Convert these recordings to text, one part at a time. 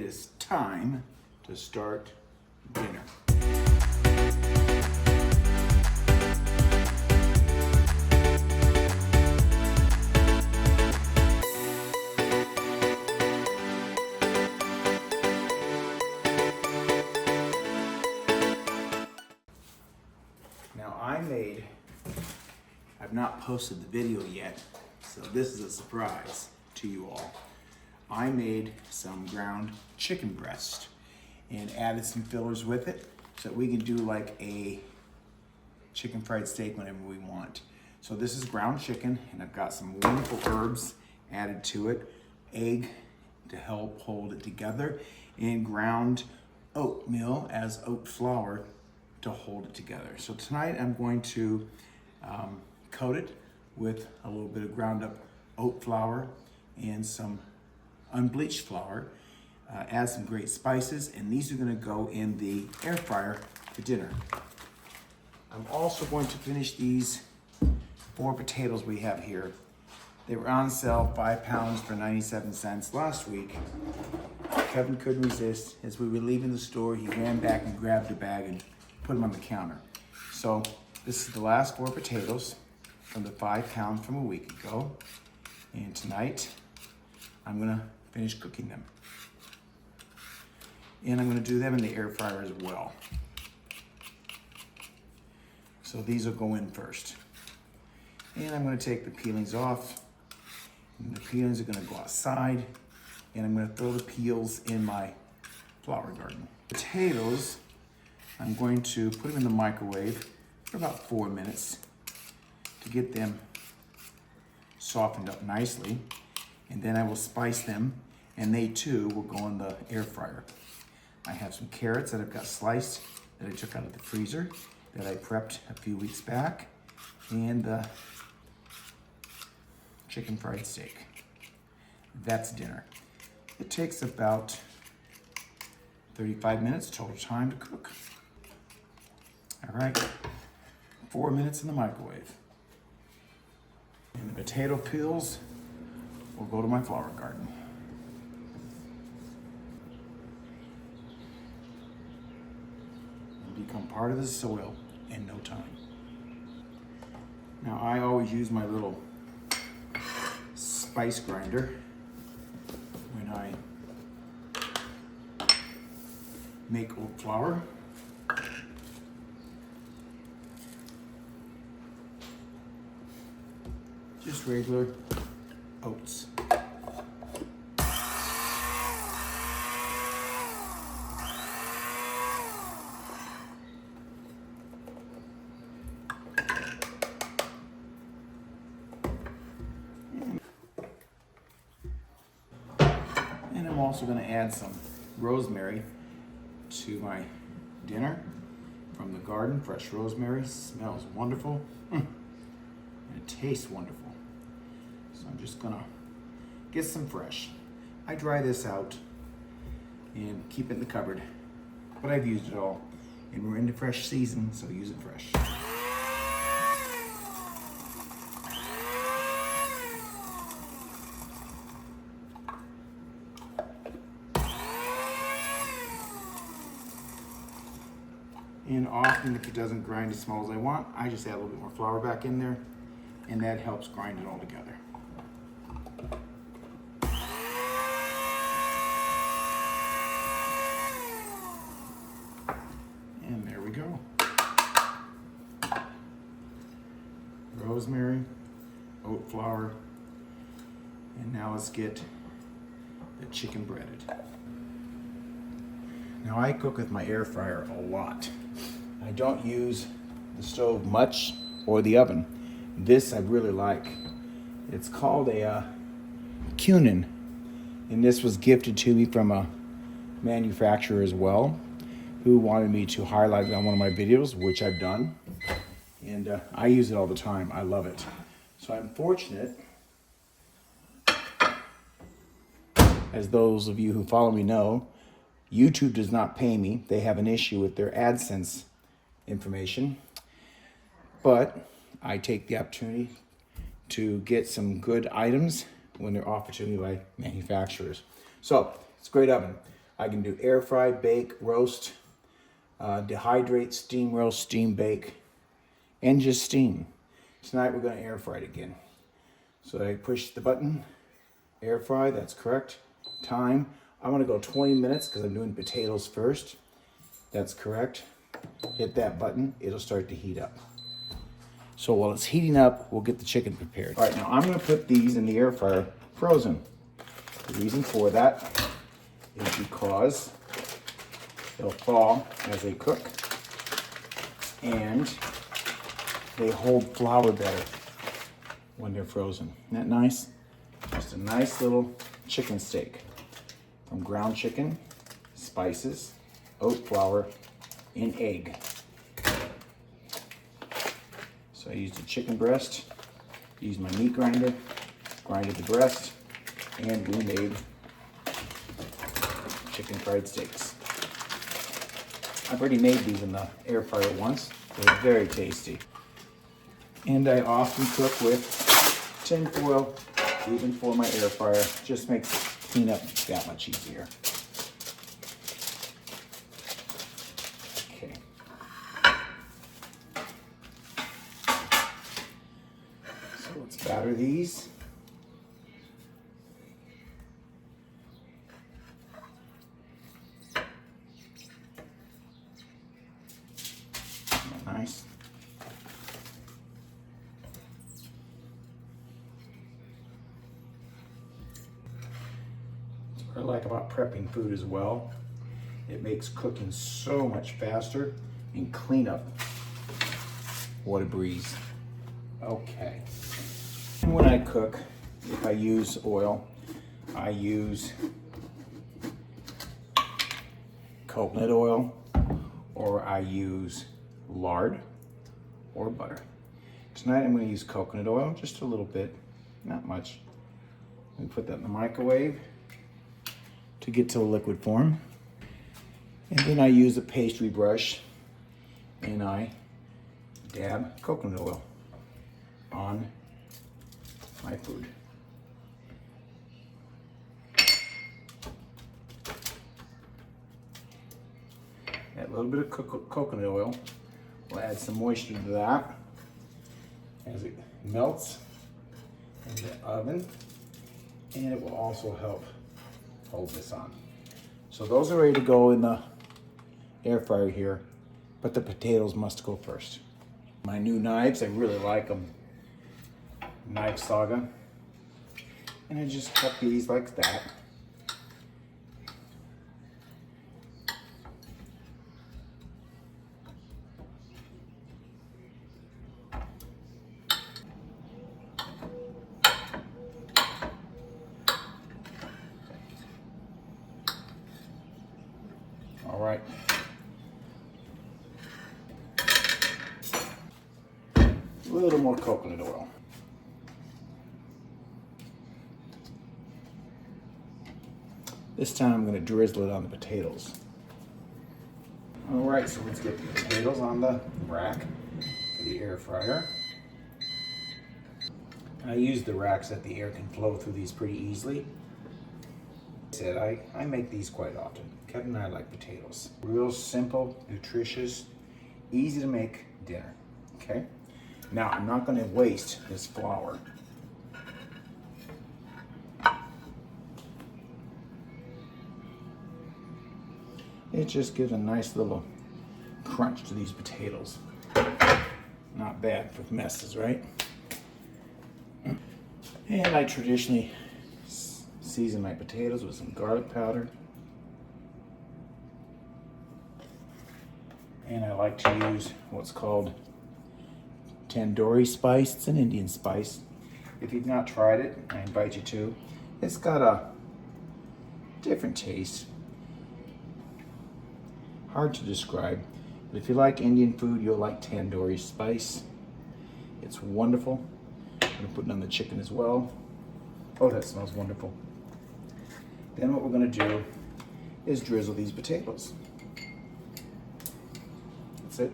It's time to start dinner. Now I've not posted the video yet, so this is a surprise to you all. I made some ground chicken breast and added some fillers with it so that we can do like a chicken fried steak whenever we want. So this is ground chicken, and I've got some wonderful herbs added to it, egg to help hold it together, and ground oatmeal as oat flour to hold it together. So tonight I'm going to coat it with a little bit of ground up oat flour and some unbleached flour, add some great spices, and these are gonna go in the air fryer for dinner. I'm also going to finish these 4 potatoes we have here. They were on sale, 5 pounds for 97 cents last week. Kevin couldn't resist. As we were leaving the store, he ran back and grabbed a bag and put them on the counter. So this is the last 4 potatoes from the 5 pound from a week ago. And tonight, I'm gonna finish cooking them. And I'm gonna do them in the air fryer as well. So these will go in first. And I'm gonna take the peelings off. And the peelings are gonna go outside. And I'm gonna throw the peels in my flower garden. Potatoes, I'm going to put them in the microwave for about 4 minutes to get them softened up nicely. And then I will spice them, and they too will go in the air fryer. I have some carrots that I've got sliced that I took out of the freezer that I prepped a few weeks back, and the chicken fried steak. That's dinner. It takes about 35 minutes total time to cook. All right, 4 minutes in the microwave. And the potato peels will go to my flower garden. And become part of the soil in no time. Now I always use my little spice grinder when I make oat flour. Just regular oats. And I'm also going to add some rosemary to my dinner from the garden. Fresh rosemary, smells wonderful, and it tastes wonderful. So I'm just gonna get some fresh. I dry this out and keep it in the cupboard, but I've used it all. And we're into fresh season, so use it fresh. And often if it doesn't grind as small as I want, I just add a little bit more flour back in there, and that helps grind it all together. And there we go. Rosemary, oat flour, and now let's get the chicken breaded. Now I cook with my air fryer a lot. I don't use the stove much or the oven. This I really like. It's called a Cunin, and this was gifted to me from a manufacturer as well, who wanted me to highlight it on one of my videos, which I've done. And I use it all the time. I love it. So I'm fortunate, as those of you who follow me know, YouTube does not pay me. They have an issue with their AdSense information. But I take the opportunity to get some good items when they're offered to me by manufacturers. So it's a great oven. I can do air fry, bake, roast, dehydrate, steam roast, steam bake, and just steam. Tonight we're going to air fry it again. So I push the button, air fry, that's correct. Time, I'm going to go 20 minutes because I'm doing potatoes first. That's correct. Hit that button, it'll start to heat up. So while it's heating up, we'll get the chicken prepared. All right, now I'm going to put these in the air fryer frozen. The reason for that is because they'll thaw as they cook and they hold flour better when they're frozen. Isn't that nice? Just a nice little chicken steak from ground chicken, spices, oat flour, and egg. So I used a chicken breast, used my meat grinder, grinded the breast, and we made chicken fried steaks. I've already made these in the air fryer once. They're very tasty. And I often cook with tin foil, even for my air fryer. Just makes cleanup that much easier. Okay. So let's batter these. Nice. That's what I like about prepping food as well. It makes cooking so much faster and cleanup. What a breeze. Okay. And when I cook, if I use oil, I use coconut oil, or I use lard or butter. Tonight I'm going to use coconut oil, just a little bit, not much. And put that in the microwave to get to a liquid form. And then I use a pastry brush and I dab coconut oil on my food. That little bit of coconut oil will add some moisture to that as it melts in the oven, and it will also help hold this on. So those are ready to go in the air fryer here, but the potatoes must go first. My new knives, I really like them. Knife Saga. And I just cut these like that. All right. A little more coconut oil. This time I'm going to drizzle it on the potatoes. All right, so let's get the potatoes on the rack for the air fryer. I use the rack so that the air can flow through these pretty easily. I make these quite often. Kevin and I like potatoes. Real simple, nutritious, easy to make dinner, okay? Now, I'm not gonna waste this flour. It just gives a nice little crunch to these potatoes. Not bad for messes, right? And I traditionally season my potatoes with some garlic powder. And I like to use what's called Tandoori spice. It's an Indian spice. If you've not tried it, I invite you to. It's got a different taste. Hard to describe. But if you like Indian food, you'll like Tandoori spice. It's wonderful. I'm gonna put it on the chicken as well. Oh, that smells wonderful. Then what we're gonna do is drizzle these potatoes. That's it.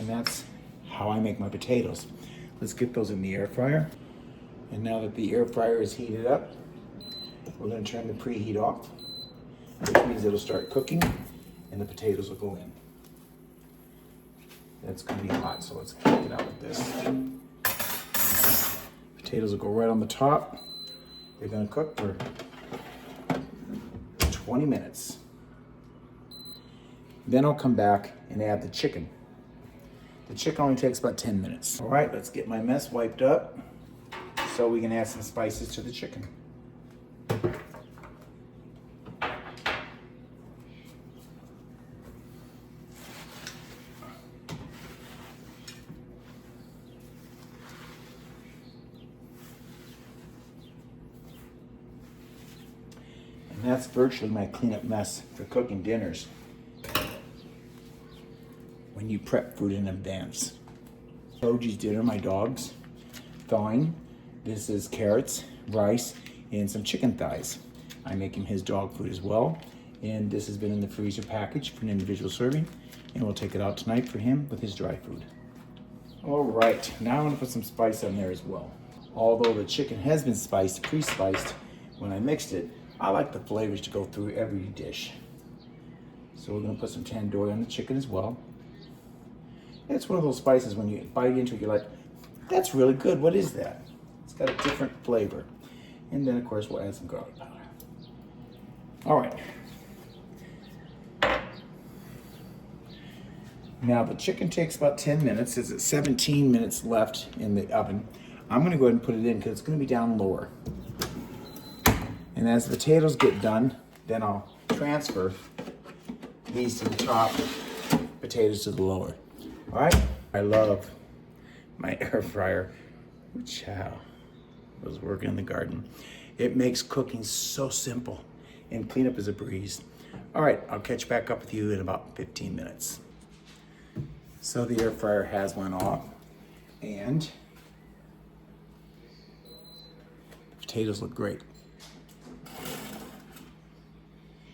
And that's how I make my potatoes. Let's get those in the air fryer. And now that the air fryer is heated up, we're going to turn the preheat off, which means it'll start cooking and the potatoes will go in. That's going to be hot, so let's kick it out with this. Potatoes will go right on the top. They're going to cook for 20 minutes. Then I'll come back and add the chicken. The chicken only takes about 10 minutes. All right, let's get my mess wiped up so we can add some spices to the chicken. And that's virtually my cleanup mess for cooking dinners when you prep food in advance. Roji's dinner, my dog's thawing. This is carrots, rice, and some chicken thighs. I make him his dog food as well. And this has been in the freezer package for an individual serving. And we'll take it out tonight for him with his dry food. All right, now I'm gonna put some spice on there as well. Although the chicken has been spiced, pre-spiced, when I mixed it, I like the flavors to go through every dish. So we're gonna put some tandoori on the chicken as well. It's one of those spices when you bite into it, you're like, that's really good, what is that? It's got a different flavor. And then of course we'll add some garlic powder. All right. Now the chicken takes about 10 minutes. There's 17 minutes left in the oven. I'm gonna go ahead and put it in because it's gonna be down lower. And as the potatoes get done, then I'll transfer these to the top, potatoes to the lower. All right, I love my air fryer. Chow, I was working in the garden. It makes cooking so simple and cleanup is a breeze. All right, I'll catch back up with you in about 15 minutes. So the air fryer has went off and the potatoes look great.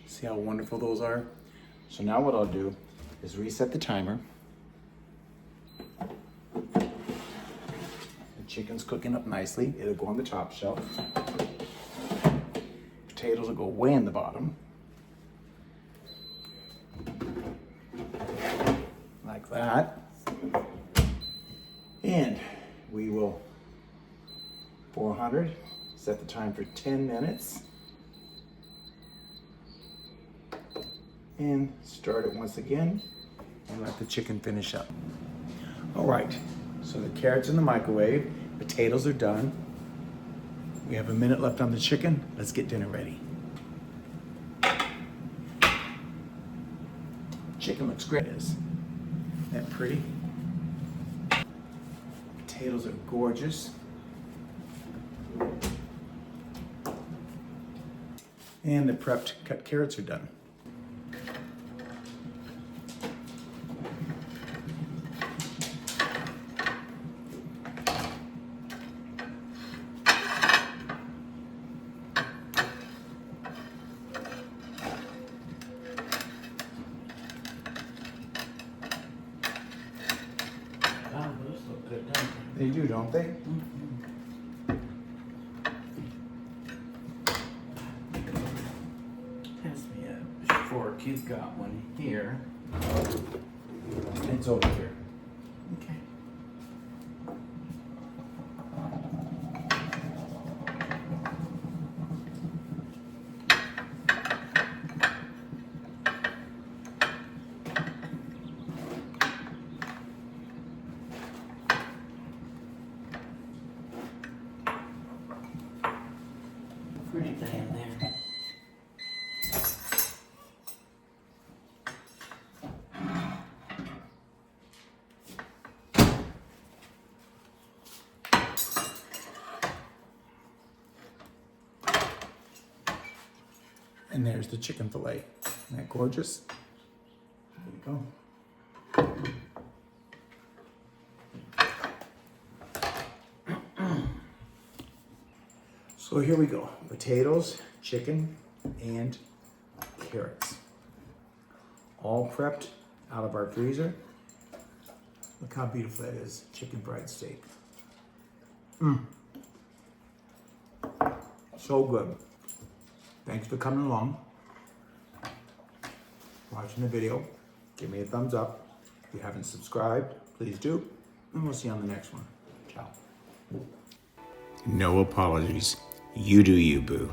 See how wonderful those are? So now what I'll do is reset the timer. The chicken's cooking up nicely. It'll go on the top shelf. Potatoes will go way in the bottom. Like that. And we will 400, set the time for 10 minutes. And start it once again and let the chicken finish up. All right, so the carrots in the microwave, potatoes are done. We have a minute left on the chicken. Let's get dinner ready. Chicken looks great. Isn't that pretty? Potatoes are gorgeous. And the prepped cut carrots are done. Wow, those look good, don't they? They do, don't they? Pass me a fork. You've got one here. It's over here. Okay. Pretty thing there. And there's the chicken fillet. Isn't that gorgeous? There you go. So here we go. Potatoes, chicken, and carrots. All prepped out of our freezer. Look how beautiful that is, chicken fried steak. So good. Thanks for coming along, watching the video. Give me a thumbs up. If you haven't subscribed, please do. And we'll see you on the next one. Ciao. No apologies. You do you, boo.